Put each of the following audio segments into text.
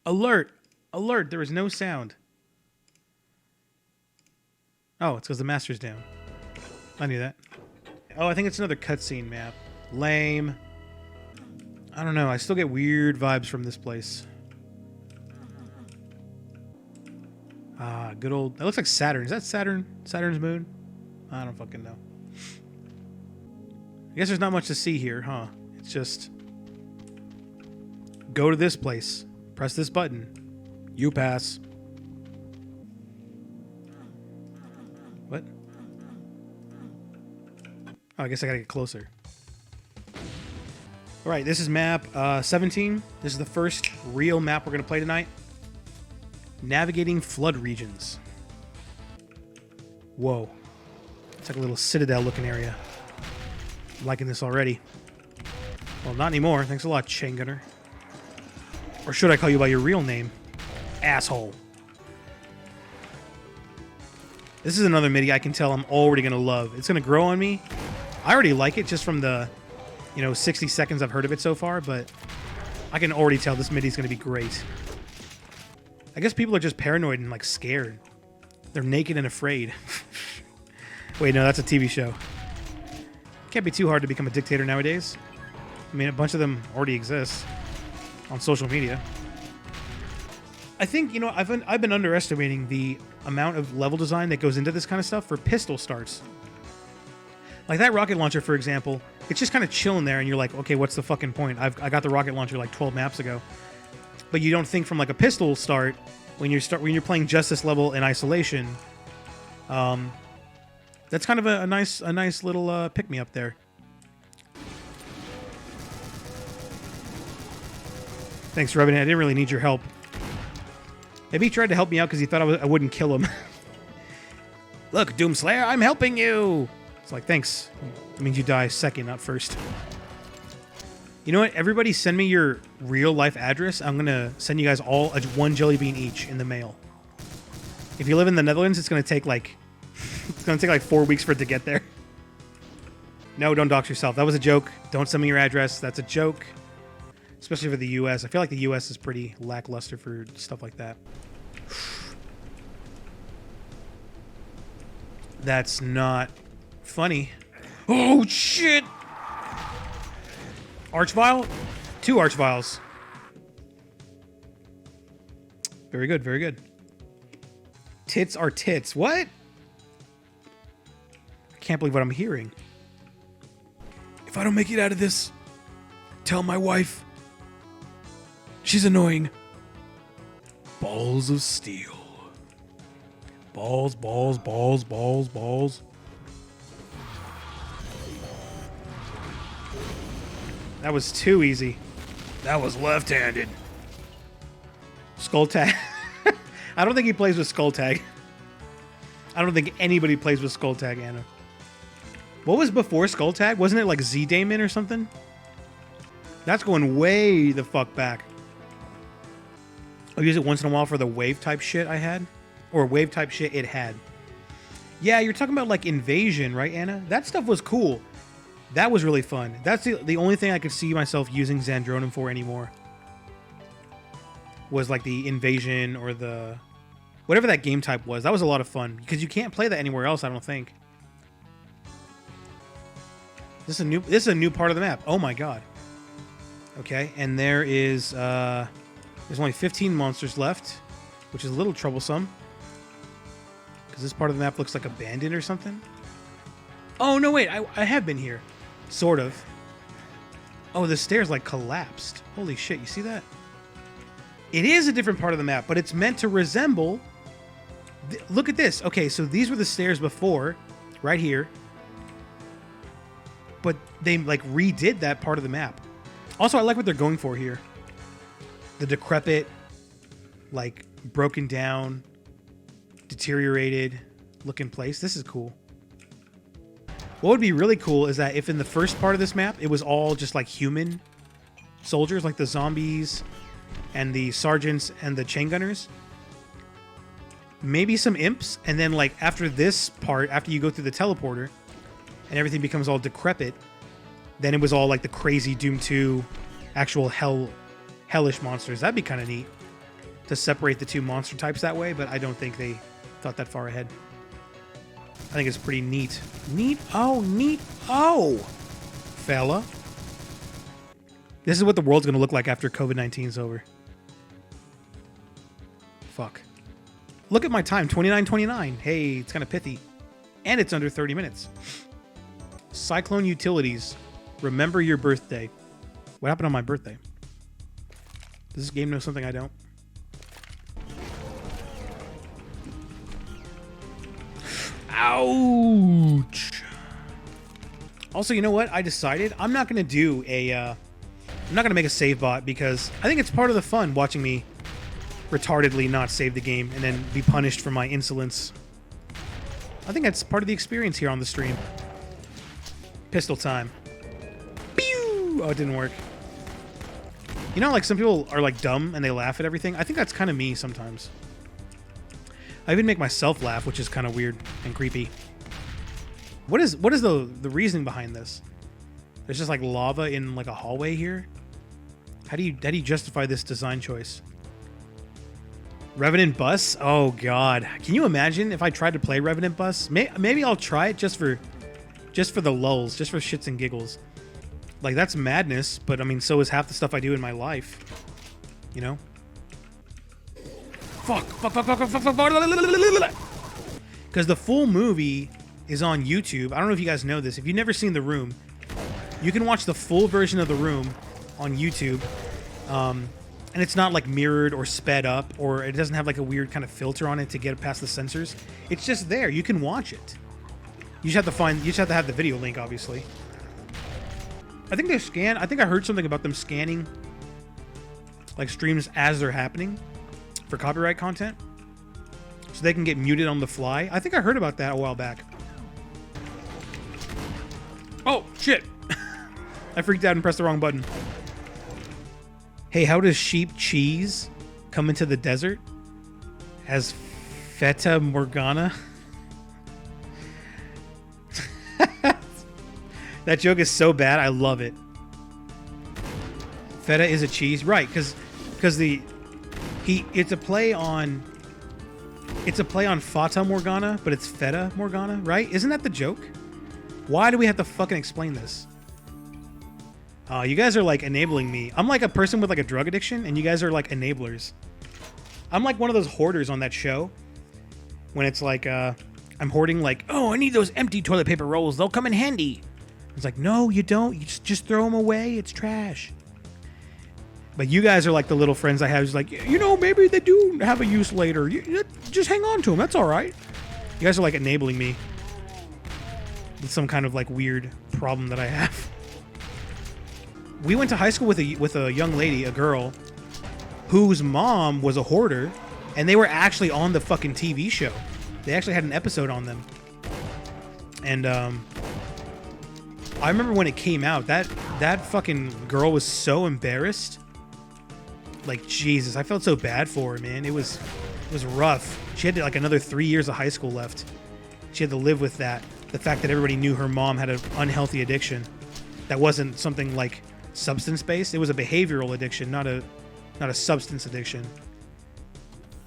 Alert! Alert! There is no sound. Oh, it's because the master's down. I knew that. Oh, I think it's another cutscene map. Lame. I don't know. I still get weird vibes from this place. Ah, good old... That looks like Saturn. Is that Saturn? Saturn's moon? I don't fucking know. I guess there's not much to see here, huh? It's just... Go to this place. Press this button. You pass. What? Oh, I guess I gotta get closer. Alright, this is map 17. This is the first real map we're gonna play tonight. Navigating flood regions. Whoa. It's like a little citadel-looking area. I'm liking this already. Well, not anymore. Thanks a lot, chain gunner. Or should I call you by your real name? Asshole. This is another MIDI I can tell I'm already going to love. It's going to grow on me. I already like it just from the, 60 seconds I've heard of it so far, but I can already tell this MIDI is going to be great. I guess people are just paranoid and, scared. They're naked and afraid. Wait, no, that's a TV show. Can't be too hard to become a dictator nowadays. I mean, a bunch of them already exist on social media. I think, I've been underestimating the amount of level design that goes into this kind of stuff for pistol starts. Like that rocket launcher, for example, it's just kind of chilling there, and you're like, okay, what's the fucking point? I got the rocket launcher 12 maps ago. But you don't think from a pistol start when you're playing just this level in isolation. That's kind of a nice little pick me up there. Thanks, Revenant. I didn't really need your help. Maybe he tried to help me out because he thought I wouldn't kill him. Look, Doomslayer, I'm helping you. It's like, thanks. It means you die second, not first. You know what? Everybody send me your real life address. I'm going to send you guys all one jelly bean each in the mail. If you live in the Netherlands, it's going to take it's going to take 4 weeks for it to get there. No, don't dox yourself. That was a joke. Don't send me your address. That's a joke. Especially for the U.S. I feel like the U.S. is pretty lackluster for stuff like that. That's not funny. Oh, shit! Archvile? 2 Archviles. Very good, very good. Tits are tits. What? I can't believe what I'm hearing. If I don't make it out of this, tell my wife. She's annoying. Balls of steel. Balls, balls, balls, balls, balls. That was too easy. That was left-handed. Skull Tag. I don't think he plays with Skull Tag. I don't think anybody plays with Skull Tag, Anna. What was before Skull Tag? Wasn't it Z-Daemon or something? That's going way the fuck back. I'll use it once in a while for the wave-type shit I had. Or wave-type shit it had. Yeah, you're talking about Invasion, right, Anna? That stuff was cool. That was really fun. That's the only thing I could see myself using Xandronum for anymore. Was the Invasion or the... Whatever that game type was. That was a lot of fun. Because you can't play that anywhere else, I don't think. This is a new part of the map. Oh my god. Okay, and there is... there's only 15 monsters left. Which is a little troublesome. Because this part of the map looks abandoned or something. Oh, no, wait. I have been here. Sort of. Oh, the stairs collapsed. Holy shit, you see that? It is a different part of the map, but it's meant to resemble... Look at this. Okay, so these were the stairs before. Right here. But they, redid that part of the map. Also, I like what they're going for here. The decrepit, broken down, deteriorated looking place. This is cool. What would be really cool is that if in the first part of this map, it was all just human soldiers, the zombies and the sergeants and the chain gunners. Maybe some imps. And then after this part, after you go through the teleporter and everything becomes all decrepit, then it was all the crazy Doom 2 actual hellish monsters. That'd be kind of neat. to separate the two monster types that way, but I don't think they thought that far ahead. I think it's pretty neat. Neat? Oh, neat. Oh, fella. This is what the world's going to look like after COVID-19 is over. Fuck. Look at my time, 29:29. Hey, it's kind of pithy. And it's under 30 minutes. Cyclone Utilities. Remember your birthday. What happened on my birthday? Does this game know something I don't? Ouch. Also, you know what? I decided I'm not going to do a... I'm not going to make a save bot because I think it's part of the fun watching me retardedly not save the game and then be punished for my insolence. I think that's part of the experience here on the stream. Pistol time. Pew! Oh, it didn't work. You know, like some people are like dumb and they laugh at everything? I think that's kind of me sometimes. I even make myself laugh, which is kind of weird and creepy. What is the reasoning behind this? There's just like lava in like a hallway here. How do you justify this design choice? Revenant Bus? Oh god. Can you imagine if I tried to play Revenant Bus? Maybe I'll try it just for the lulz, just for shits and giggles. Like that's madness, but I mean so is half the stuff I do in my life. You know? Fuck. Because the full movie is on YouTube. I don't know if you guys know this. If you've never seen The Room, you can watch the full version of The Room on YouTube. And it's not like mirrored or sped up, or it doesn't have like a weird kind of filter on it to get past the censors. It's just there. You can watch it. You just have to have the video link, obviously. I think they scan. I think I heard something about them scanning like streams as they're happening for copyright content, so they can get muted on the fly. I think I heard about that a while back. Oh shit! I freaked out and pressed the wrong button. Hey, how does sheep cheese come into the desert? As Feta Morgana? That joke is so bad, I love it. Feta is a cheese, right? Because it's a play on Fata Morgana, but it's Feta Morgana, right? Isn't that the joke? Why do we have to fucking explain this? You guys are like enabling me. I'm like a person with like a drug addiction, and you guys are like enablers. I'm like one of those hoarders on that show when it's like I'm hoarding like, oh, I need those empty toilet paper rolls. They'll come in handy. It's like, no, you don't. You just throw them away. It's trash. But you guys are like the little friends I have. Who's like, you know, maybe they do have a use later. You just hang on to them. That's all right. You guys are like enabling me with some kind of like weird problem that I have. We went to high school with a young lady, a girl, whose mom was a hoarder, and they were actually on the fucking TV show. They actually had an episode on them. And I remember when it came out, that fucking girl was so embarrassed. Like, Jesus, I felt so bad for her, man. It was rough. She had like another 3 years of high school left. She had to live with that. The fact that everybody knew her mom had an unhealthy addiction. That wasn't something like substance-based. It was a behavioral addiction, not a substance addiction.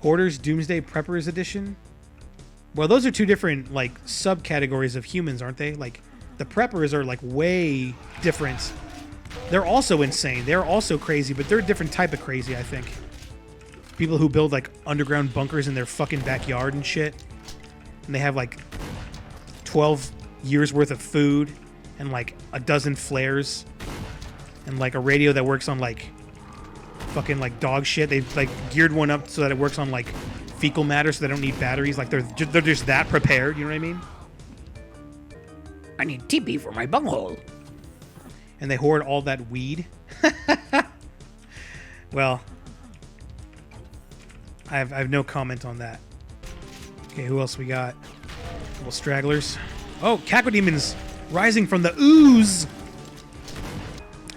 Hoarders, Doomsday Preppers Edition. Well, those are two different like subcategories of humans, aren't they? Like the preppers are like way different. They're also insane. They're also crazy, but they're a different type of crazy, I think. People who build like underground bunkers in their fucking backyard and shit. And they have like 12 years worth of food and like a dozen flares and like a radio that works on like fucking like dog shit. They've like geared one up so that it works on like fecal matter, so they don't need batteries. Like they're just that prepared. You know what I mean? I need TP for my bunghole. And they hoard all that weed. Well, I have no comment on that. Okay, who else we got? A couple stragglers. Oh, Cacoward-winning rising from the ooze.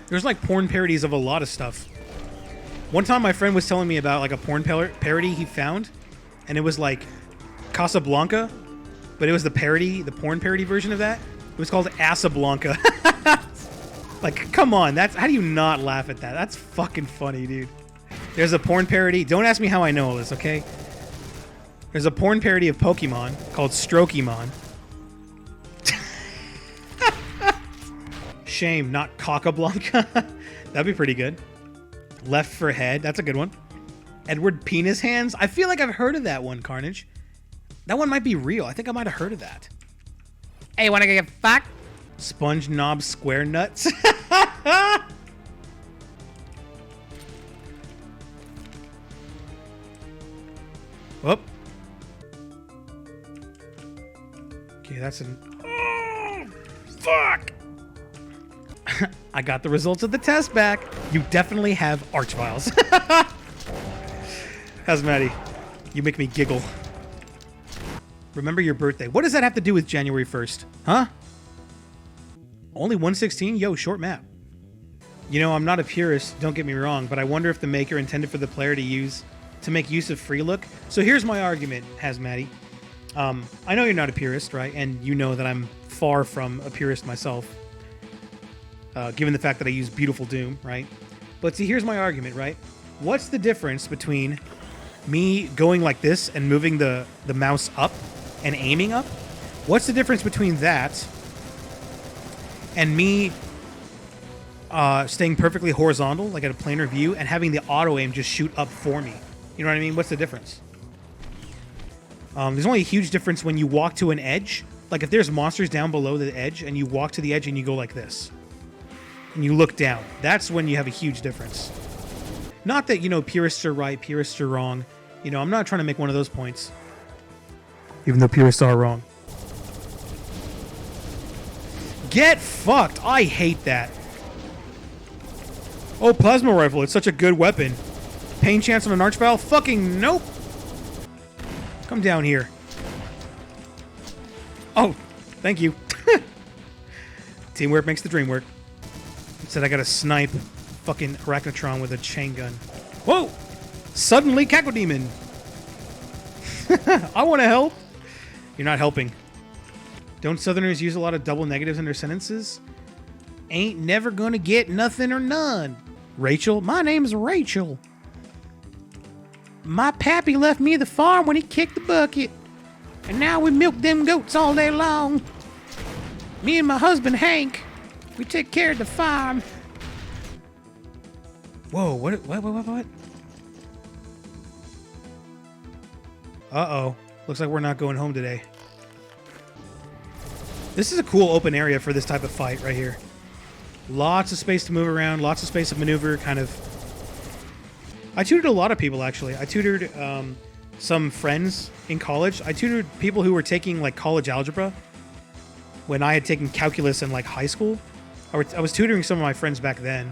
There's like porn parodies of a lot of stuff. One time my friend was telling me about like a porn parody he found, and it was like Casablanca, but it was the porn parody version of that. It was called Asablanca. Like, come on, how do you not laugh at that? That's fucking funny, dude. There's a porn parody. Don't ask me how I know all this, okay? There's a porn parody of Pokemon called Strokemon. Shame, not Cockablanca. That'd be pretty good. Left for Head. That's a good one. Edward Penis Hands. I feel like I've heard of that one, Carnage. That one might be real. I think I might have heard of that. Hey, wanna get fucked? Sponge Knob Square Nuts. Whoop. Okay, that's an... Oh, fuck! I got the results of the test back. You definitely have Archviles. Hazmati, you make me giggle. Remember your birthday. What does that have to do with January 1st? Huh? Only 116? Yo, short map. You know, I'm not a purist, don't get me wrong, but I wonder if the maker intended for the player to make use of free look. So here's my argument, Hazmati. I know you're not a purist, right? And you know that I'm far from a purist myself. Given the fact that I use Beautiful Doom, right? But see, here's my argument, right? What's the difference between me going like this and moving the mouse up and aiming up? What's the difference between that and me staying perfectly horizontal, like at a planar view, and having the auto aim just shoot up for me? You know what I mean? What's the difference? There's only a huge difference when you walk to an edge. Like if there's monsters down below the edge and you walk to the edge and you go like this. And you look down. That's when you have a huge difference. Not that, you know, purists are right, purists are wrong. You know, I'm not trying to make one of those points. Even though purists are wrong. Get fucked! I hate that. Oh, plasma rifle. It's such a good weapon. Pain chance on an Archvile? Fucking nope! Come down here. Oh, thank you. Teamwork makes the dream work. It said I gotta snipe fucking Arachnotron with a chain gun. Whoa! Suddenly Cacodemon! I want to help. You're not helping. Don't Southerners use a lot of double negatives in their sentences? Ain't never gonna get nothing or none. Rachel? My name's Rachel. My pappy left me the farm when he kicked the bucket. And now we milk them goats all day long. Me and my husband, Hank, we take care of the farm. Whoa, what? Uh-oh. Looks like we're not going home today. This is a cool open area for this type of fight right here. Lots of space to move around, lots of space to maneuver, kind of. I tutored a lot of people, actually. I tutored some friends in college. I tutored people who were taking, like, college algebra when I had taken calculus in, like, high school. I was tutoring some of my friends back then.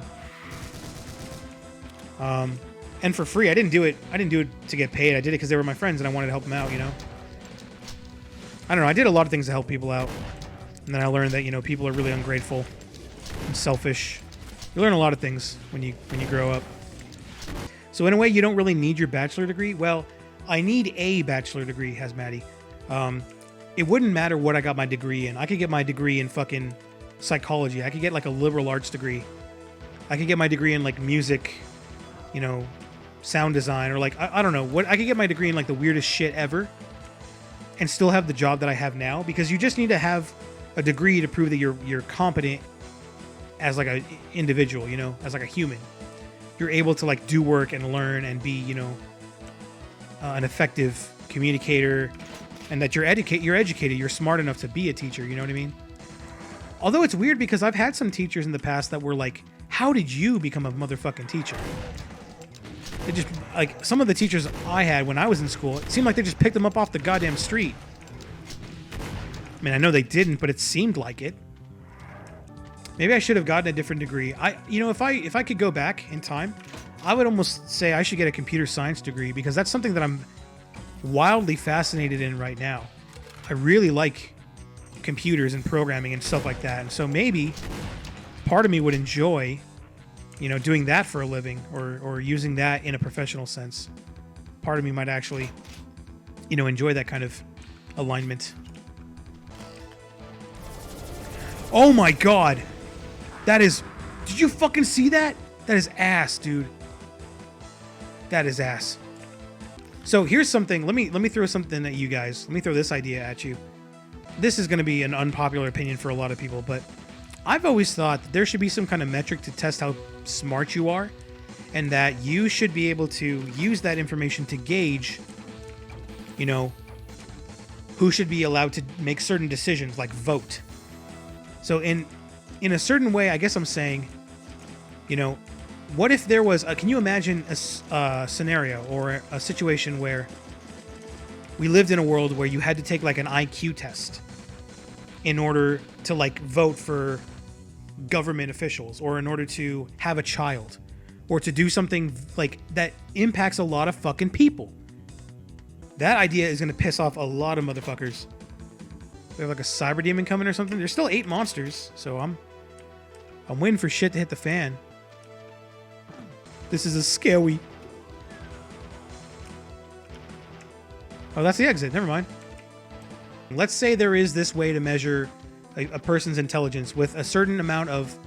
And for free. I didn't do it to get paid. I did it because they were my friends and I wanted to help them out, you know? I don't know. I did a lot of things to help people out. And then I learned that, you know, people are really ungrateful and selfish. You learn a lot of things when you grow up. So in a way, you don't really need your bachelor degree. Well, I need a bachelor degree, Hazmati. It wouldn't matter what I got my degree in. I could get my degree in fucking psychology. I could get like a liberal arts degree. I could get my degree in like music, you know, sound design, or like, I don't know. What I could get my degree in like the weirdest shit ever and still have the job that I have now, because you just need to have a degree to prove that you're competent as like a individual, you know, as like a human. You're able to like do work and learn and be, you know, an effective communicator, and that you're educated, you're smart enough to be a teacher, you know what I mean? Although it's weird because I've had some teachers in the past that were like, how did you become a motherfucking teacher? They just, like, some of the teachers I had when I was in school, it seemed like they just picked them up off the goddamn street. I mean, I know they didn't, but it seemed like it. Maybe I should have gotten a different degree. You know, if I could go back in time, I would almost say I should get a computer science degree, because that's something that I'm wildly fascinated in right now. I really like computers and programming and stuff like that. And so maybe part of me would enjoy, you know, doing that for a living, or using that in a professional sense. Part of me might actually, you know, enjoy that kind of alignment. Oh my god! That is... Did you fucking see that? That is ass, dude. That is ass. So here's something. Let me throw something at you guys. Let me throw this idea at you. This is going to be an unpopular opinion for a lot of people, but I've always thought that there should be some kind of metric to test how smart you are, and that you should be able to use that information to gauge, you know, who should be allowed to make certain decisions, like vote. So in a certain way, I guess I'm saying, you know, what if there was can you imagine a scenario or a situation where we lived in a world where you had to take like an IQ test in order to like vote for government officials, or in order to have a child, or to do something like that impacts a lot of fucking people? That idea is going to piss off a lot of motherfuckers. We have like a cyber demon coming or something. There's still 8 monsters, so I'm waiting for shit to hit the fan. This is a scary. Oh, that's the exit. Never mind. Let's say there is this way to measure a person's intelligence with a certain amount of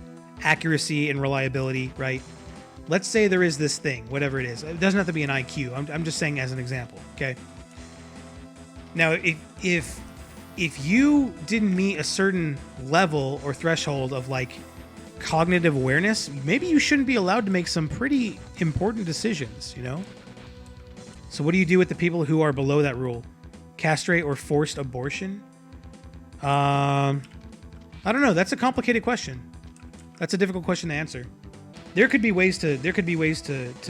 accuracy and reliability, right? Let's say there is this thing, whatever it is. It doesn't have to be an IQ. I'm just saying as an example, okay? Now, if you didn't meet a certain level or threshold of like cognitive awareness, maybe you shouldn't be allowed to make some pretty important decisions, you know? So what do you do with the people who are below that rule? Castrate or forced abortion? I don't know. That's a complicated question. That's a difficult question to answer. There could be ways to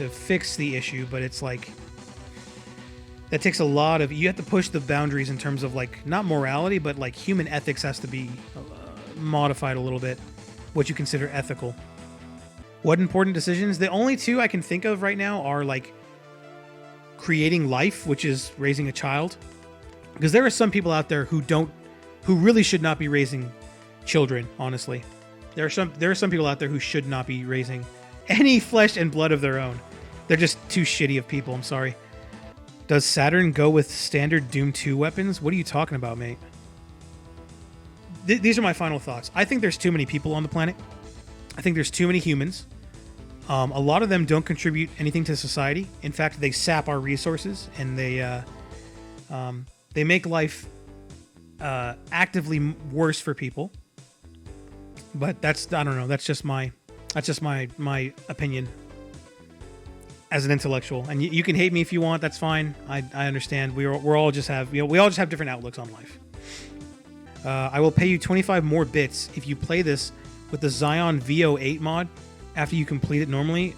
fix the issue, but it's like that takes a lot of, you have to push the boundaries in terms of like not morality, but like human ethics has to be modified a little bit. What you consider ethical. What important decisions? The only 2 I can think of right now are like creating life, which is raising a child. Because there are some people out there who really should not be raising children, honestly. There are some people out there who should not be raising any flesh and blood of their own. They're just too shitty of people, I'm sorry. Does Saturn go with standard Doom 2 weapons? What are you talking about, mate? These are my final thoughts. I think there's too many people on the planet. I think there's too many humans. A lot of them don't contribute anything to society. In fact, they sap our resources, and they make life actively worse for people. But I don't know. That's just my opinion as an intellectual. And you can hate me if you want. That's fine. I understand. We all just have different outlooks on life. I will pay you 25 more bits if you play this with the Xeon VO8 mod after you complete it normally.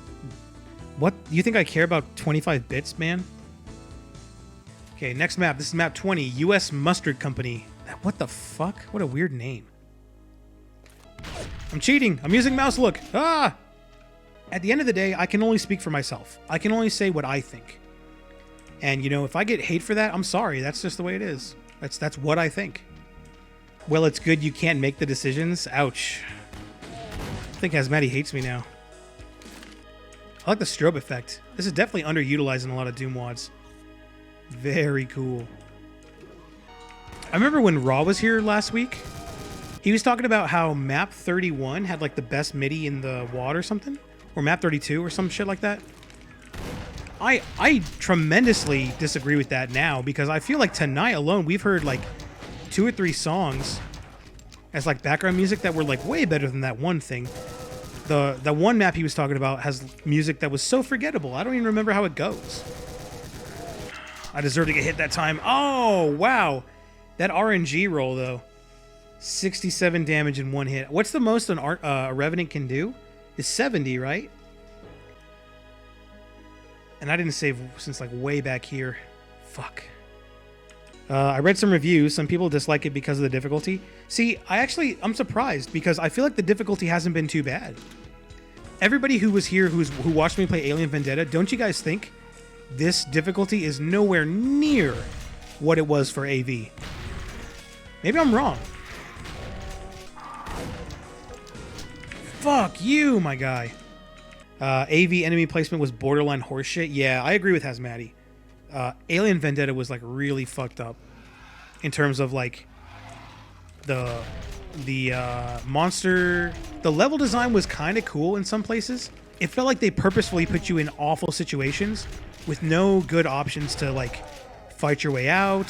What? You think I care about 25 bits, man? Okay, next map. This is map 20, U.S. Mustard Company. What the fuck? What a weird name. I'm cheating. I'm using mouse look. Ah! At the end of the day, I can only speak for myself. I can only say what I think. And, you know, if I get hate for that, I'm sorry. That's just the way it is. That's what I think. Well, it's good you can't make the decisions. Ouch. I think Asmati hates me now. I like the strobe effect. This is definitely underutilized in a lot of Doom WODs. Very cool. I remember when Raw was here last week, he was talking about how map 31 had like the best MIDI in the WOD or something. Or map 32 or some shit like that. I tremendously disagree with that now, because I feel like tonight alone we've heard like 2 or 3 songs as like background music that were like way better than that one thing. The one map he was talking about has music that was so forgettable. I don't even remember how it goes. I deserve to get hit that time. Oh, wow. That RNG roll, though. 67 damage in one hit. What's the most a Revenant can do? Is 70, right? And I didn't save since like way back here. Fuck. I read some reviews. Some people dislike it because of the difficulty. See, I'm surprised, because I feel like the difficulty hasn't been too bad. Everybody who was here who watched me play Alien Vendetta, don't you guys think this difficulty is nowhere near what it was for AV? Maybe I'm wrong. Fuck you, my guy. AV enemy placement was borderline horseshit. Yeah, I agree with Hazmati. Alien Vendetta was like really fucked up in terms of like the monster. The level design was kind of cool in some places. It felt like they purposefully put you in awful situations with no good options to like fight your way out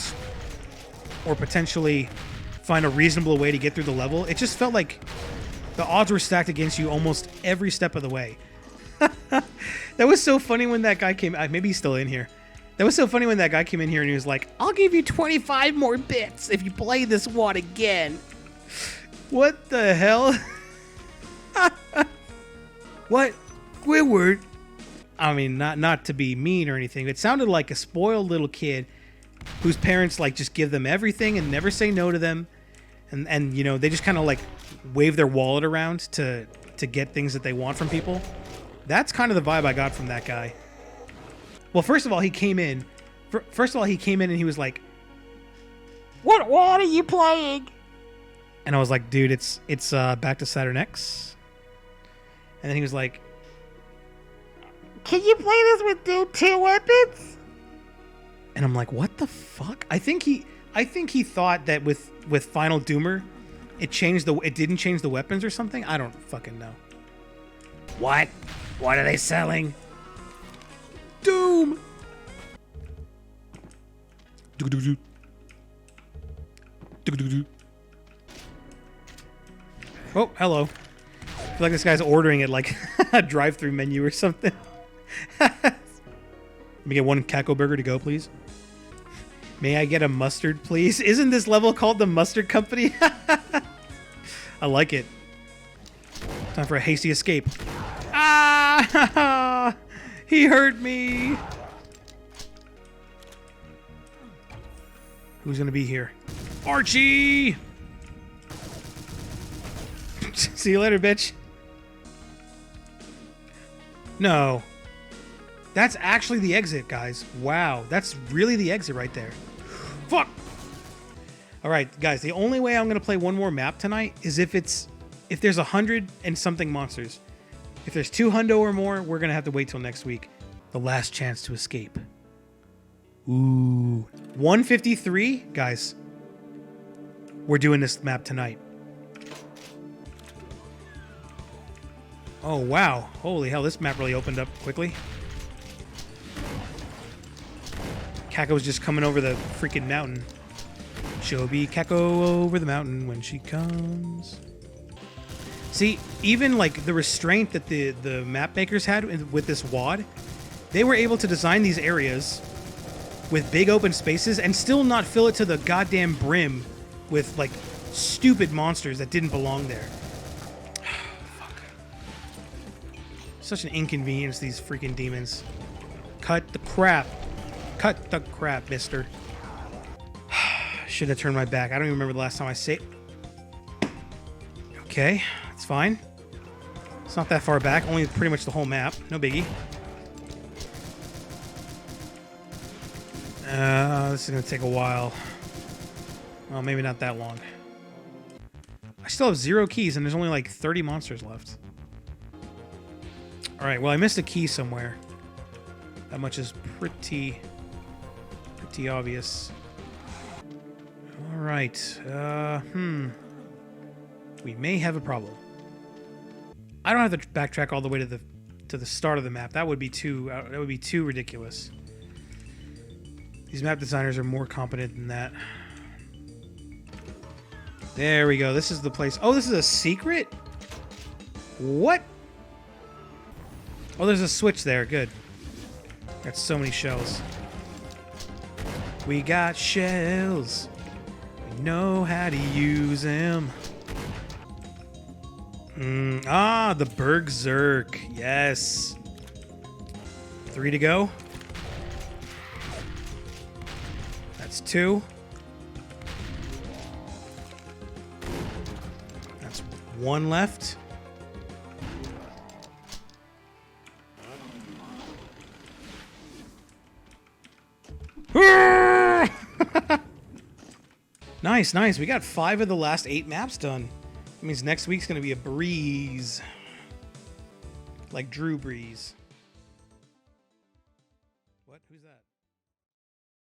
or potentially find a reasonable way to get through the level. It just felt like the odds were stacked against you almost every step of the way. That was so funny when that guy came. Maybe he's still in here. That was so funny when that guy came in here and he was like, "I'll give you 25 more bits if you play this one again." What the hell? What? Squidward? I mean, not to be mean or anything. It sounded like a spoiled little kid whose parents like just give them everything and never say no to them. And you know, they just kind of like wave their wallet around to get things that they want from people. That's kind of the vibe I got from that guy. Well, first of all, he came in. And he was like, "What are you playing?" And I was like, "Dude, it's back to Saturn X." And then he was like, "Can you play this with two weapons?" And I'm like, "What the fuck?" I think he thought that with Final Doomer, it didn't change the weapons or something. I don't fucking know. What? What are they selling? Doom. Oh, hello. I feel like this guy's ordering it like a drive-through menu or something. Let me get one Caco burger to go, please. May I get a mustard, please? Isn't this level called the Mustard Company? I like it. Time for a hasty escape. Ah! He hurt me. Who's gonna be here? Archie! See you later, bitch. No. That's actually the exit, guys. Wow. That's really the exit right there. Fuck! Alright, guys. The only way I'm going to play one more map tonight is if there's 100 and something monsters. If there's 200 or more, we're going to have to wait till next week. The last chance to escape. Ooh. 153? Guys. We're doing this map tonight. Oh, wow. Holy hell, this map really opened up quickly. Caco's just coming over the freaking mountain. She'll be Caco over the mountain when she comes. See, even like the restraint that the map makers had with this WAD, they were able to design these areas with big open spaces and still not fill it to the goddamn brim with like stupid monsters that didn't belong there. Fuck. Such an inconvenience, these freaking demons. Cut the crap. Cut the crap, mister. Should have turned my back. I don't even remember the last time I saved. Okay, it's fine. It's not that far back. Only pretty much the whole map. No biggie. This is going to take a while. Well, maybe not that long. I still have 0 keys, and there's only like 30 monsters left. Alright, well, I missed a key somewhere. That much is pretty obvious. Alright. We may have a problem. I don't have to backtrack all the way to the start of the map. That would be too ridiculous. These map designers are more competent than that. There we go. This is the place. Oh, this is a secret? What? Oh, there's a switch there. Good. Got so many shells. We got shells. We know how to use them. The Bergzerk. Yes. 3 to go. That's 2. That's 1 left. Nice, nice. We got 5 of the last 8 maps done. That means next week's going to be a breeze. Like Drew Brees.